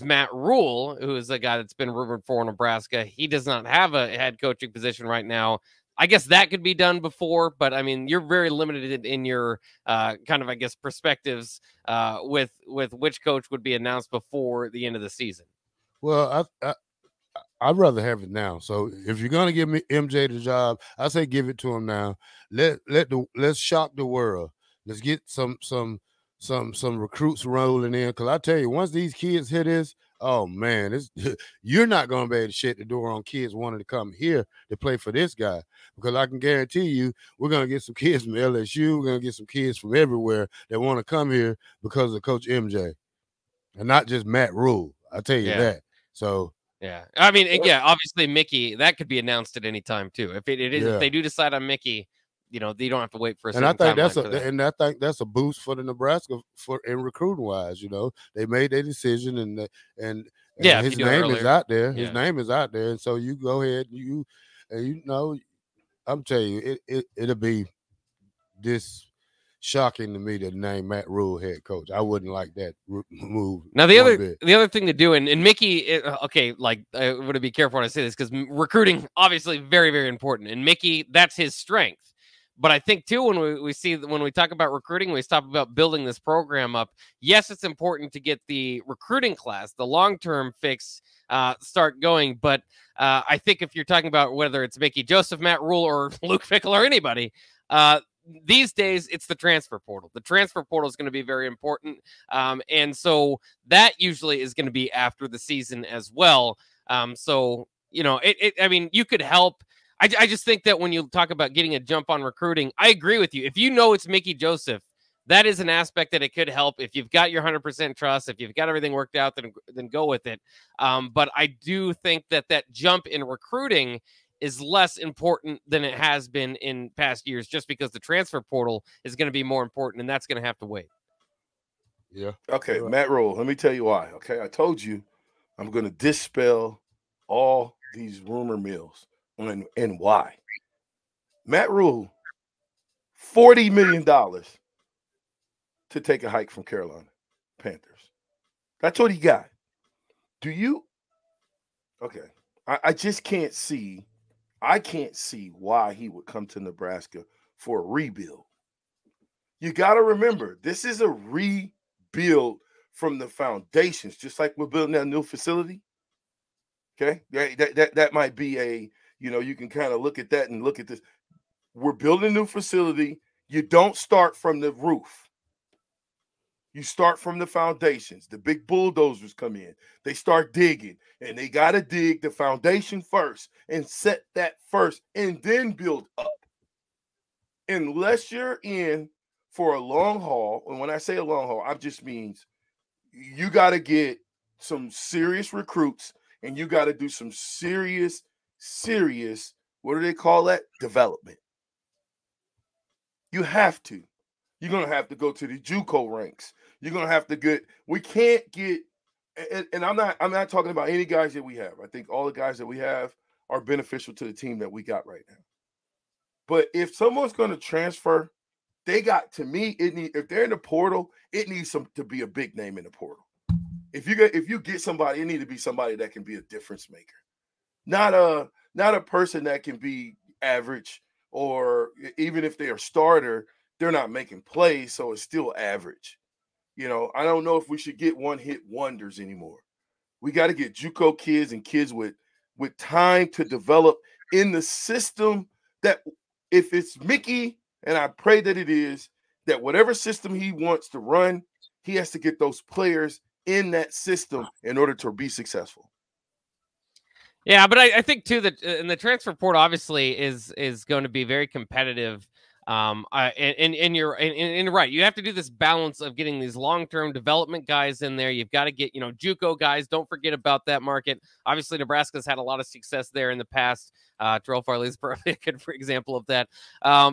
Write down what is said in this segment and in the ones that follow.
Matt Rule, who is a guy that's been rumored for Nebraska, he does not have a head coaching position right now. I guess that could be done before, but I mean, you're very limited in your kind of, I guess, perspectives with which coach would be announced before the end of the season. Well, I'd rather have it now. So if you're gonna give me MJ the job, I say give it to him now. Let's shock the world. Let's get some recruits rolling in. Cause I tell you, once these kids hit this, oh man, you're not gonna be able to shut the door on kids wanting to come here to play for this guy. Because I can guarantee you, we're gonna get some kids from LSU. We're gonna get some kids from everywhere that want to come here because of Coach MJ, and not just Matt Rule. I tell you that. So. Yeah, I mean, obviously Mickey, that could be announced at any time too. If if they do decide on Mickey, you don't have to wait for a. And I think that's a boost for the Nebraska in recruiting wise. They made their decision, and his name is out there. His name is out there, and so you go ahead, I'm telling you, it'll be this. Shocking to me to name Matt Rule head coach. I wouldn't like that move. Now the other thing to do, and Mickey, I would be careful when I say this because recruiting obviously very, very important, and Mickey, that's his strength. But I think too, when we talk about recruiting, we talk about building this program up. Yes, it's important to get the recruiting class, the long-term fix, start going. But I think if you're talking about whether it's Mickey Joseph, Matt Rule, or Luke Fickell or anybody, these days it's the transfer portal. The transfer portal is going to be very important. And so that usually is going to be after the season as well. I mean, you could help. I just think that when you talk about getting a jump on recruiting, I agree with you. If it's Mickey Joseph, that is an aspect that it could help. If you've got your 100% trust, if you've got everything worked out, then go with it. But I do think that jump in recruiting is less important than it has been in past years, just because the transfer portal is going to be more important, and that's going to have to wait. Yeah. Okay, Matt Rule, let me tell you why. Okay, I told you I'm going to dispel all these rumor mills and why. Matt Rule, $40 million to take a hike from Carolina Panthers. That's what he got. Do you? Okay, I just can't see. I can't see why he would come to Nebraska for a rebuild. You got to remember, this is a rebuild from the foundations, just like we're building that new facility. Okay, that might be you can kind of look at that and look at this. We're building a new facility. You don't start from the roof. You start from the foundations. The big bulldozers come in. They start digging, and they got to dig the foundation first and set that first and then build up. Unless you're in for a long haul, and when I say a long haul, I just means you got to get some serious recruits, and you got to do some serious, what do they call that? Development. You have to. You're going to have to go to the JUCO ranks. You're going to have to we can't get, and I'm not talking about any guys that we have. I think all the guys that we have are beneficial to the team that we got right now. But if someone's going to transfer, if they're in the portal, it needs to be a big name in the portal. If you get somebody, it needs to be somebody that can be a difference maker. Not a person that can be average, or even if they're a starter, they're not making plays, so it's still average. I don't know if we should get one-hit wonders anymore. We got to get JUCO kids and kids with time to develop in the system, that if it's Mickey, and I pray that it is, that whatever system he wants to run, he has to get those players in that system in order to be successful. Yeah, but I think too that in the transfer portal obviously is going to be very competitive. And you're right. You have to do this balance of getting these long-term development guys in there. You've got to get, JUCO guys. Don't forget about that market. Obviously, Nebraska's had a lot of success there in the past. Terrell Farley is probably a good example of that. I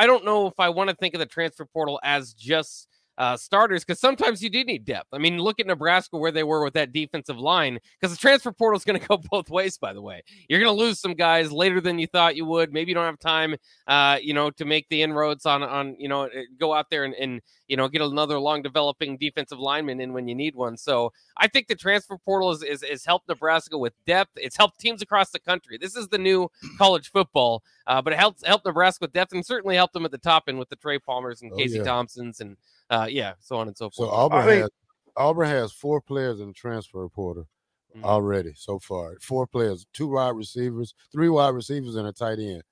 don't know if I want to think of the transfer portal as just starters, because sometimes you do need depth. I mean, look at Nebraska where they were with that defensive line, because the transfer portal is going to go both ways, by the way. You're going to lose some guys later than you thought you would. Maybe you don't have time, to make the inroads on go out there and get another long developing defensive lineman in when you need one. So I think the transfer portal is helped Nebraska with depth. It's helped teams across the country. This is the new college football, but it helped Nebraska with depth, and certainly helped them at the top end with the Trey Palmers and Casey Thompsons and so on and so forth. So Auburn has 4 players in the transfer portal already so far. 4 players, 2 wide receivers, 3 wide receivers, and a tight end.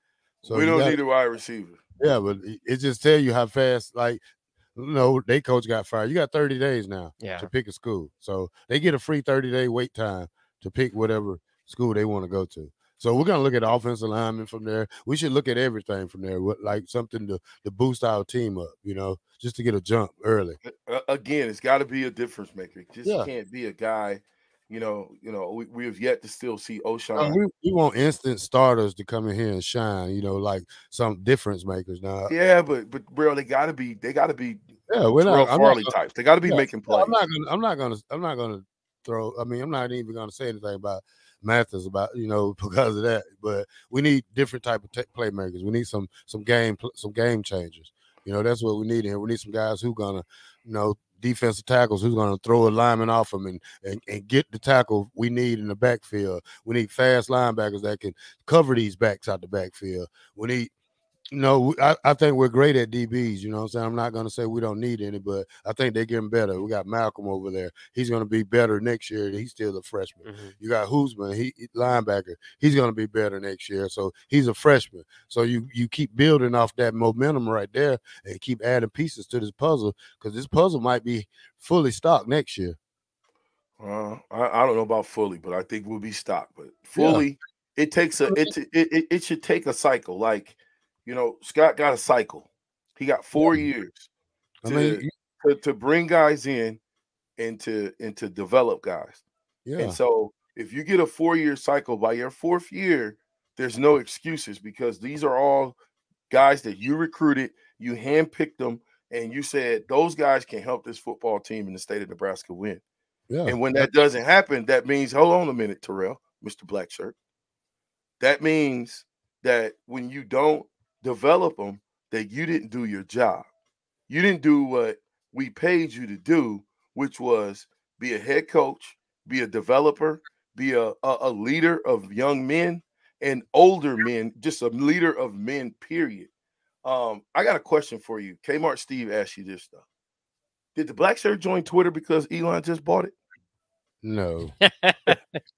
So we don't need a wide receiver. Yeah, but it just tell you how fast, they coach got fired. You got 30 days now to pick a school. So they get a free 30-day wait time to pick whatever school they want to go to. So we're going to look at offensive linemen from there. We should look at everything from there, like something to boost our team up, just to get a jump early. Again, it's got to be a difference maker. It just can't be a guy, we have yet to still see O'Shawn. We want instant starters to come in here and shine, like some difference makers now. Yeah, but bro, they got to be we're not Farley types. They got to be making plays. I'm not gonna throw. I mean, I'm not even gonna say anything about Mathis because of that. But we need different type of playmakers. We need some game changers. That's what we need here. We need some guys who gonna, defensive tackles who's gonna throw a lineman off them and get the tackle we need in the backfield. We need fast linebackers that can cover these backs out the backfield. We need. I think we're great at DBs, you know what I'm saying? I'm not going to say we don't need any, but I think they're getting better. We got Malcolm over there. He's going to be better next year. He's still a freshman. Mm-hmm. You got Hoosman, he linebacker. He's going to be better next year. So he's a freshman. So you keep building off that momentum right there and keep adding pieces to this puzzle, because this puzzle might be fully stocked next year. I don't know about fully, but I think we'll be stocked. But fully, it should take a cycle. Like, Scott got a cycle. He got 4 years to bring guys in and to develop guys. Yeah. And so if you get a 4-year cycle, by your 4th year, there's no excuses, because these are all guys that you recruited, you handpicked them, and you said those guys can help this football team in the state of Nebraska win. Yeah. And when that doesn't happen, that means, hold on a minute, Terrell, Mr. Black Shirt. That means that when you don't develop them, that you didn't do your job. You didn't do what we paid you to do, which was be a head coach, be a developer, be a leader of young men and older men, just a leader of men, period. I got a question for you. Kmart Steve asked you this stuff. Did the Black Shirt join Twitter because Elon just bought it? No.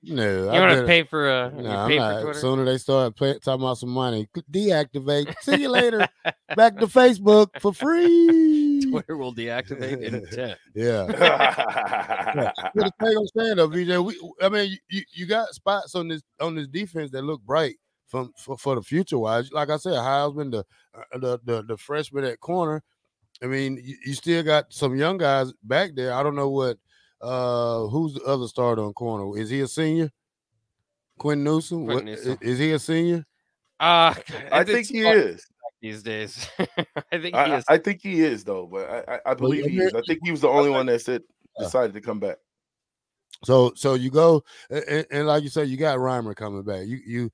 No. You want to pay for Twitter? Sooner they start talking about some money, deactivate. See you later. Back to Facebook for free. Twitter will deactivate in 10. Yeah. What the thing I'm saying though, BJ, you got spots on this defense that look bright for the future wise. Like I said, Heisman, the freshman at corner. I mean, you still got some young guys back there. I don't know what. Who's the other starter on corner? Is he a senior? Quentin Newsom? Is he a senior? I think he is these days. I think he is though, but I believe he is. I think he was the only one that decided to come back. So you go and like you said, you got Reimer coming back. You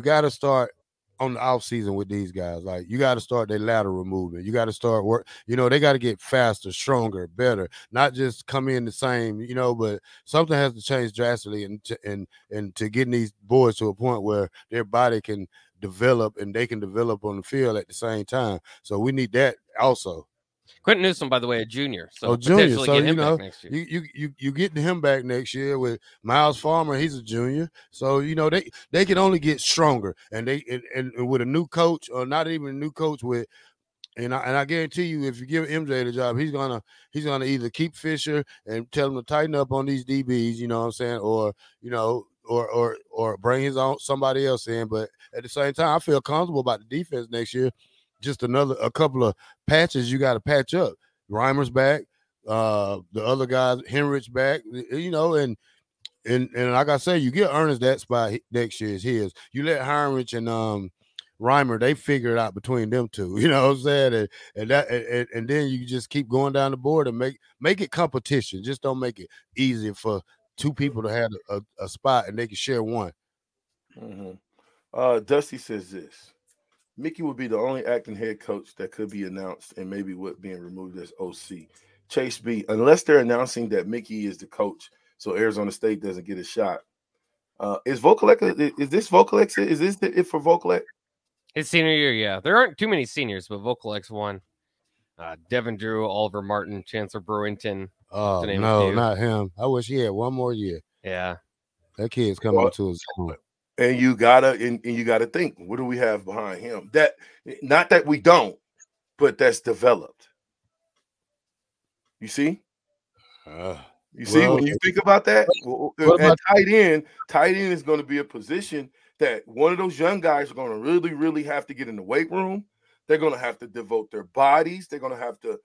got to start on the off season with these guys. Like, you got to start their lateral movement. You got to start work. They got to get faster, stronger, better. Not just come in the same. But something has to change drastically, and to getting these boys to a point where their body can develop and they can develop on the field at the same time. So we need that also. Quentin Newsom, by the way, a junior. So junior. So get him back next year. You get him back next year with Miles Farmer. He's a junior. So they can only get stronger, and with a new coach, or not even a new coach with. And I guarantee you, if you give MJ the job, he's gonna either keep Fisher and tell him to tighten up on these DBs. You know what I'm saying, or bring his own somebody else in. But at the same time, I feel comfortable about the defense next year. Just a couple of patches you got to patch up. Reimer's back, the other guys, Henrich's back, and like I say, you get Ernest that spot next year is his. You let Heinrich and Reimer, they figure it out between them two. You know what I'm saying? And then you just keep going down the board and make it competition. Just don't make it easy for two people to have a spot and they can share one. Dusty says this. Mickey would be the only acting head coach that could be announced and maybe would being removed as OC. Chase B, unless they're announcing that Mickey is the coach, so Arizona State doesn't get a shot. Is Vokalek? Is this Vokalek? Is this it for Vokalek? His senior year, yeah. There aren't too many seniors, but Vokalek's one. Devin Drew, Oliver Martin, Chancellor Brewington. Oh no, not him. I wish he had one more year. Yeah, that kid's coming to his school. And you gotta think, what do we have behind him? That not that we don't, but that's developed. You see? You see, when you think about that, at tight end is going to be a position that one of those young guys are going to really, really have to get in the weight room. They're going to have to devote their bodies. They're going to have to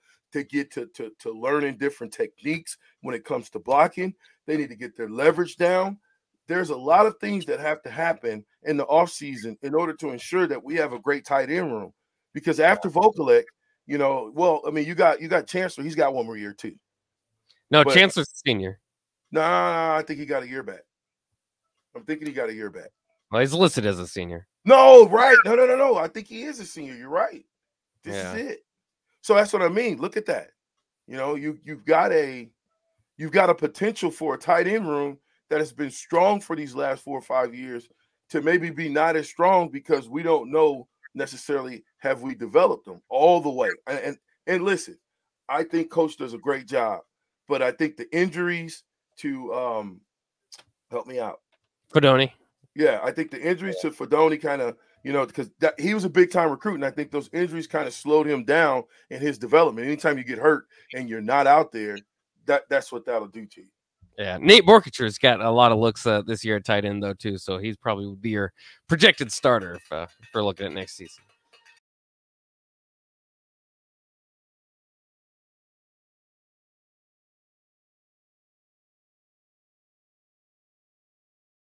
get to learning different techniques when it comes to blocking. They need to get their leverage down. There's a lot of things that have to happen in the offseason in order to ensure that we have a great tight end room. Because after Vokalek, you got Chancellor. He's got one more year too. No, Chancellor's senior. No, I think he got a year back. I'm thinking he got a year back. Well, he's listed as a senior. No, right. No. I think he is a senior. You're right. This is it. So that's what I mean. Look at that. You've got a potential for a tight end room that has been strong for these last 4 or 5 years to maybe be not as strong because we don't know necessarily have we developed them all the way. And listen, I think Coach does a great job, but I think the injuries to help me out. Fedoni. Yeah, I think the injuries to Fedoni kind of, because he was a big time recruit, and I think those injuries kind of slowed him down in his development. Anytime you get hurt and you're not out there, that's what that'll do to you. Yeah, Nate Borkacher's got a lot of looks this year at tight end though too, so he's probably would be your projected starter if we're looking at next season.